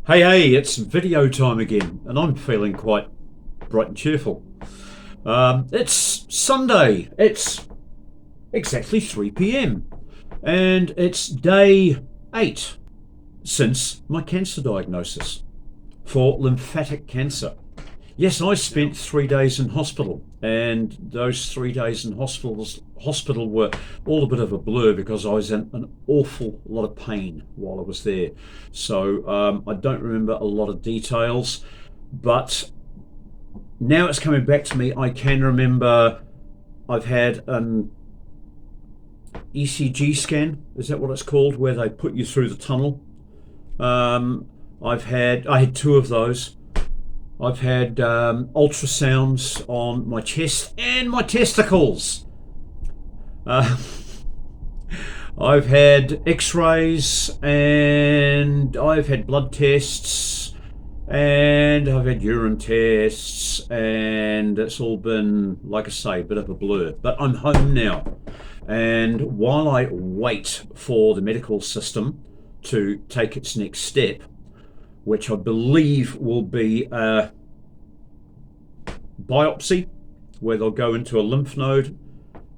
Hey, it's video time again, and I'm feeling quite bright and cheerful. It's Sunday, it's exactly 3 p.m., and it's day 8 since my cancer diagnosis for lymphatic cancer. Yes, I spent 3 days in hospital, and those 3 days in hospital were all a bit of a blur because I was in an awful lot of pain while I was there. So I don't remember a lot of details, but now it's coming back to me. I can remember I've had an ECG scan. Is that what it's called? Where they put you through the tunnel. I had two of those. I've had ultrasounds on my chest and my testicles. Uh, I've had x-rays, and I've had blood tests, and I've had urine tests, and it's all been, like I say, a bit of a blur. But I'm home now, and while I wait for the medical system to take its next step, which I believe will be a biopsy, where they'll go into a lymph node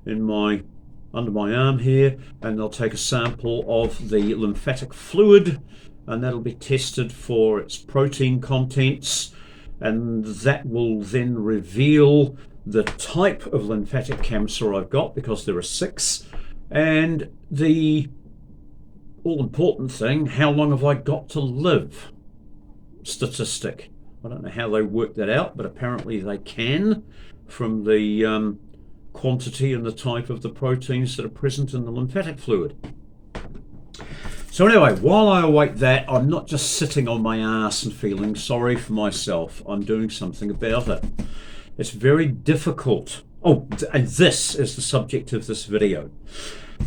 under my arm here, and they'll take a sample of the lymphatic fluid, and that'll be tested for its protein contents, and that will then reveal the type of lymphatic cancer I've got, because there are 6, and the all important thing, how long have I got to live statistic. I don't know how they work that out, but apparently they can, from the quantity and the type of the proteins that are present in the lymphatic fluid. So anyway, while I await that, I'm not just sitting on my ass and feeling sorry for myself. I'm doing something about it. It's very difficult. Oh, and this is the subject of this video.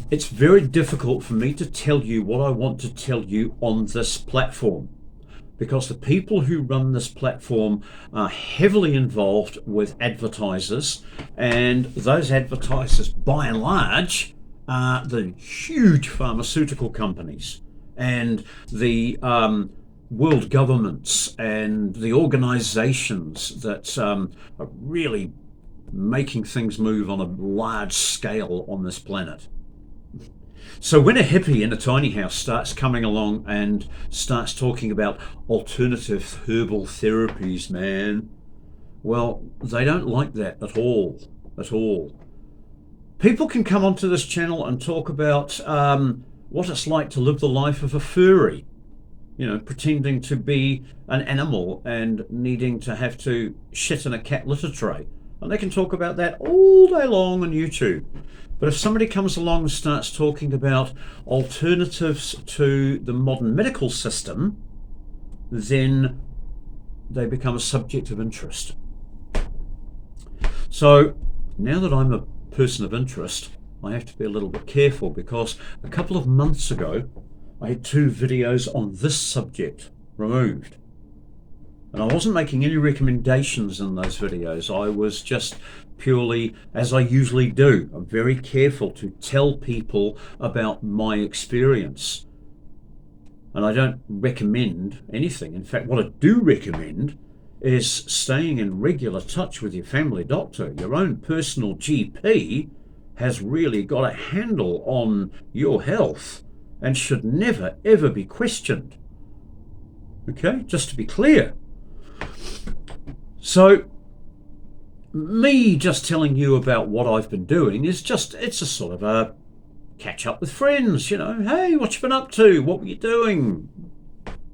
It's very difficult for me to tell you what I want to tell you on this platform, because the people who run this platform are heavily involved with advertisers, and those advertisers, by and large, are the huge pharmaceutical companies and the world governments and the organizations that are really making things move on a large scale on this planet. So when a hippie in a tiny house starts coming along and starts talking about alternative herbal therapies, man, well, they don't like that at all, at all. People can come onto this channel and talk about what it's like to live the life of a furry, pretending to be an animal and needing to have to shit in a cat litter tray. And they can talk about that all day long on YouTube. But if somebody comes along and starts talking about alternatives to the modern medical system, then they become a subject of interest. So now that I'm a person of interest, I have to be a little bit careful, because a couple of months ago, I had 2 videos on this subject removed. And I wasn't making any recommendations in those videos. I was just purely, as I usually do, I'm very careful to tell people about my experience. And I don't recommend anything. In fact, what I do recommend is staying in regular touch with your family doctor. Your own personal GP has really got a handle on your health and should never, ever be questioned. Okay, just to be clear. So me just telling you about what I've been doing is it's a sort of a catch up with friends, hey, what you been up to, what were you doing?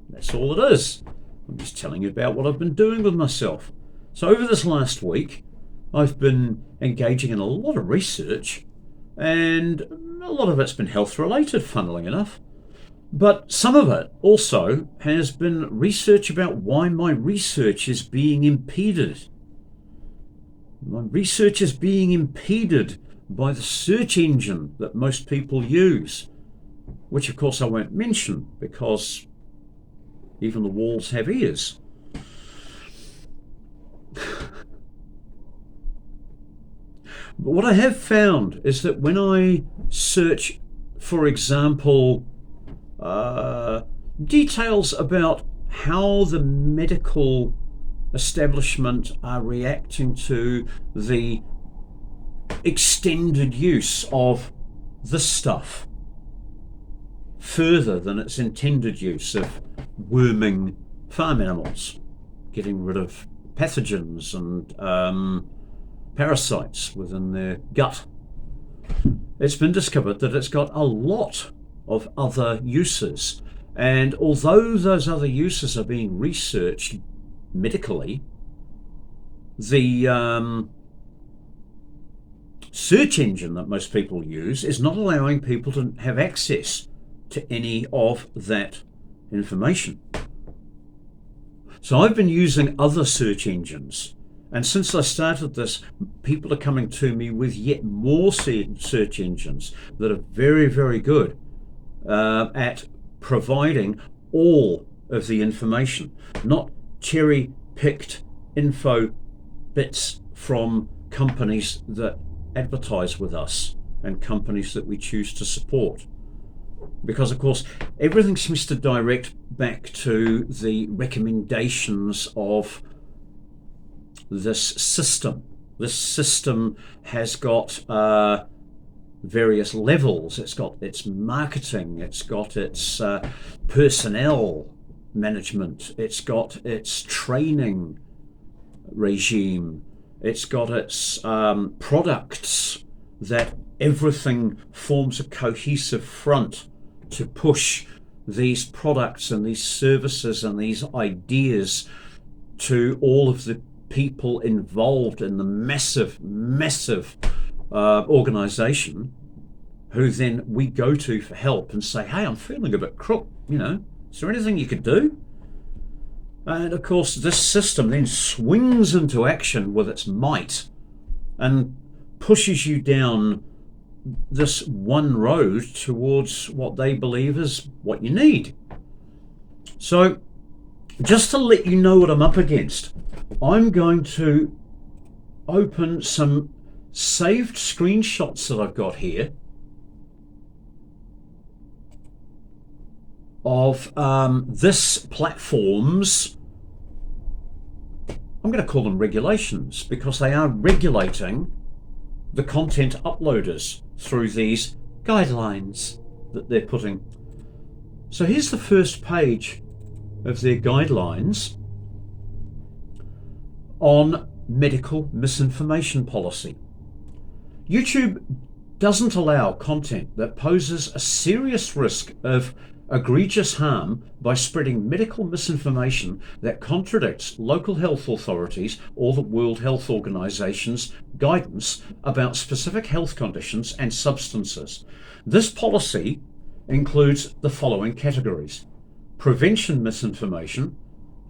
That's all it is. I'm just telling you about what I've been doing with myself. So over this last week, I've been engaging in a lot of research, and a lot of it's been health related, funnily enough. But some of it also has been research about why my research is being impeded. My research is being impeded by the search engine that most people use, which of course I won't mention because even the walls have ears. But what I have found is that when I search, for example, details about how the medical establishment are reacting to the extended use of this stuff further than its intended use of worming farm animals, getting rid of pathogens and parasites within their gut. It's been discovered that it's got a lot of other uses, and although those other uses are being researched medically, the search engine that most people use is not allowing people to have access to any of that information. So I've been using other search engines, and since I started this, people are coming to me with yet more search engines that are very, very good at providing all of the information, not cherry-picked info bits from companies that advertise with us and companies that we choose to support. Because, of course, everything seems to direct back to the recommendations of this system. This system has got various levels. It's got its marketing, it's got its personnel management, it's got its training regime, it's got its products, that everything forms a cohesive front to push these products and these services and these ideas to all of the people involved in the massive organization, who then we go to for help and say, hey, I'm feeling a bit crook, is there anything you could do? And of course this system then swings into action with its might and pushes you down this one road towards what they believe is what you need. So just to let you know what I'm up against, I'm going to open some saved screenshots that I've got here of this platform's, I'm going to call them regulations, because they are regulating the content uploaders through these guidelines that they're putting. So here's the first page of their guidelines on medical misinformation policy. YouTube doesn't allow content that poses a serious risk of egregious harm by spreading medical misinformation that contradicts local health authorities or the World Health Organization's guidance about specific health conditions and substances. This policy includes the following categories: prevention misinformation,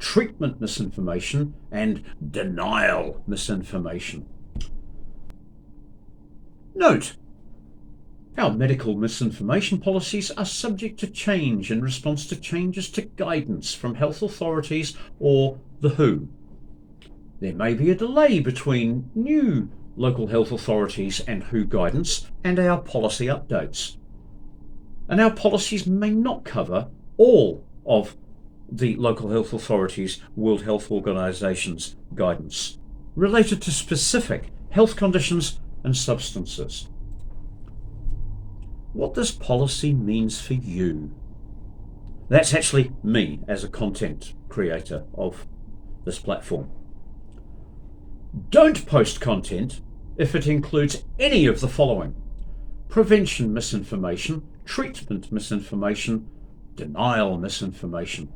treatment misinformation, and denial misinformation. Note: our medical misinformation policies are subject to change in response to changes to guidance from health authorities or the WHO. There may be a delay between new local health authorities and WHO guidance and our policy updates. And our policies may not cover all of the local health authorities' World Health Organization's guidance related to specific health conditions and substances. What this policy means for you. That's actually me as a content creator of this platform. Don't post content if it includes any of the following: prevention misinformation, treatment misinformation, denial misinformation.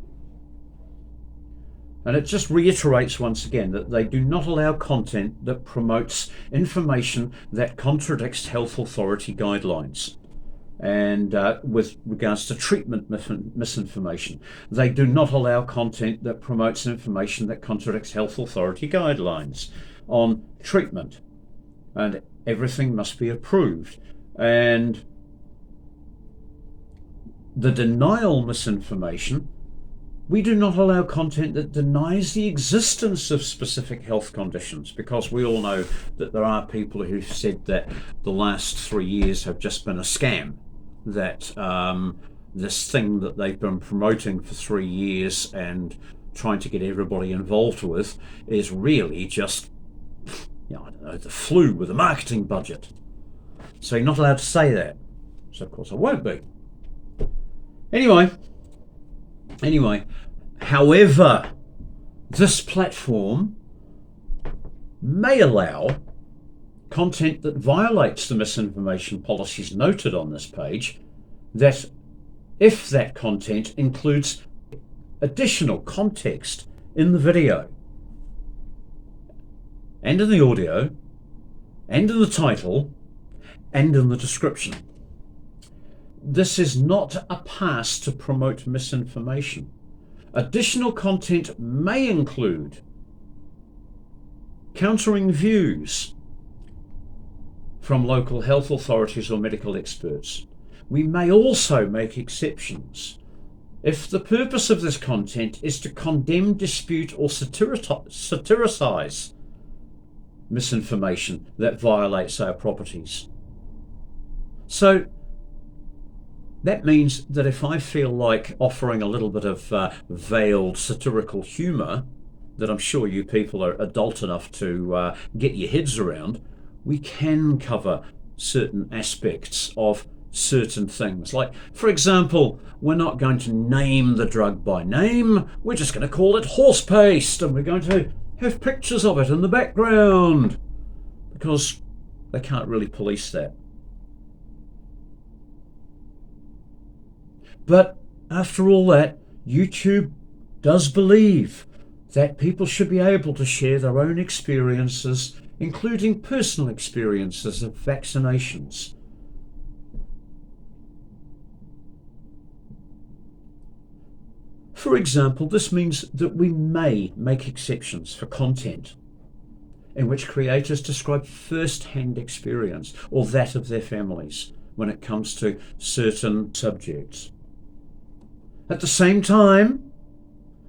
And it just reiterates once again that they do not allow content that promotes information that contradicts health authority guidelines. And with regards to treatment misinformation, they do not allow content that promotes information that contradicts health authority guidelines on treatment, and everything must be approved. And the denial misinformation, we do not allow content that denies the existence of specific health conditions, because we all know that there are people who've said that the last 3 years have just been a scam, that this thing that they've been promoting for 3 years and trying to get everybody involved with is really just, I don't know, the flu with a marketing budget. So you're not allowed to say that. So of course I won't be. Anyway, however, this platform may allow content that violates the misinformation policies noted on this page, that if that content includes additional context in the video and in the audio and in the title and in the description. This is not a pass to promote misinformation. Additional content may include countering views from local health authorities or medical experts. We may also make exceptions if the purpose of this content is to condemn, dispute, or satirize misinformation that violates our properties. So that means that if I feel like offering a little bit of veiled satirical humour that I'm sure you people are adult enough to get your heads around, we can cover certain aspects of certain things. Like, for example, we're not going to name the drug by name, we're just going to call it horse paste, and we're going to have pictures of it in the background, because they can't really police that. But after all that, YouTube does believe that people should be able to share their own experiences, including personal experiences of vaccinations. For example, this means that we may make exceptions for content in which creators describe first-hand experience or that of their families when it comes to certain subjects. At the same time,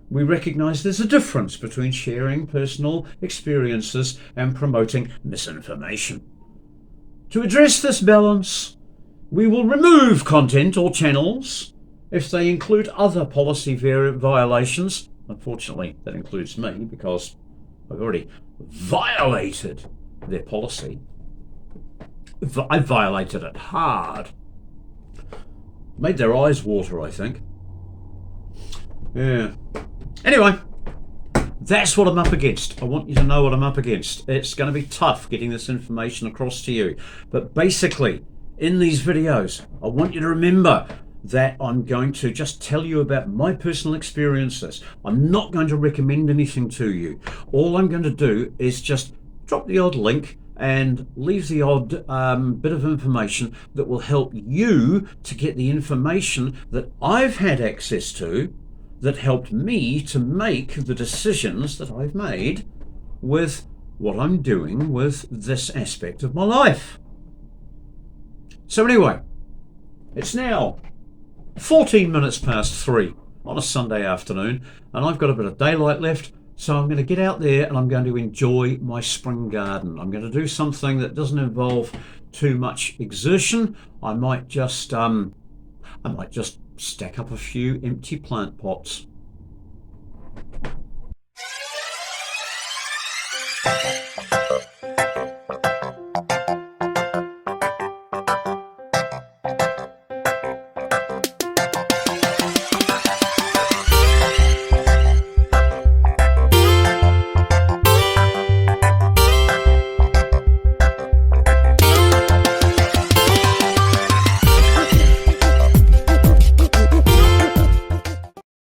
we recognise there's a difference between sharing personal experiences and promoting misinformation. To address this balance, we will remove content or channels if they include other policy violations. Unfortunately, that includes me, because I've already violated their policy. I violated it hard. Made their eyes water, I think. Yeah. Anyway, that's what I'm up against. I want you to know what I'm up against. It's going to be tough getting this information across to you. But basically, in these videos, I want you to remember that I'm going to just tell you about my personal experiences. I'm not going to recommend anything to you. All I'm going to do is just drop the odd link and leave the odd bit of information that will help you to get the information that I've had access to, that helped me to make the decisions that I've made with what I'm doing with this aspect of my life. So anyway, it's now 14 minutes past 3 on a Sunday afternoon, and I've got a bit of daylight left, so I'm going to get out there and I'm going to enjoy my spring garden. I'm going to do something that doesn't involve too much exertion. I might just stack up a few empty plant pots.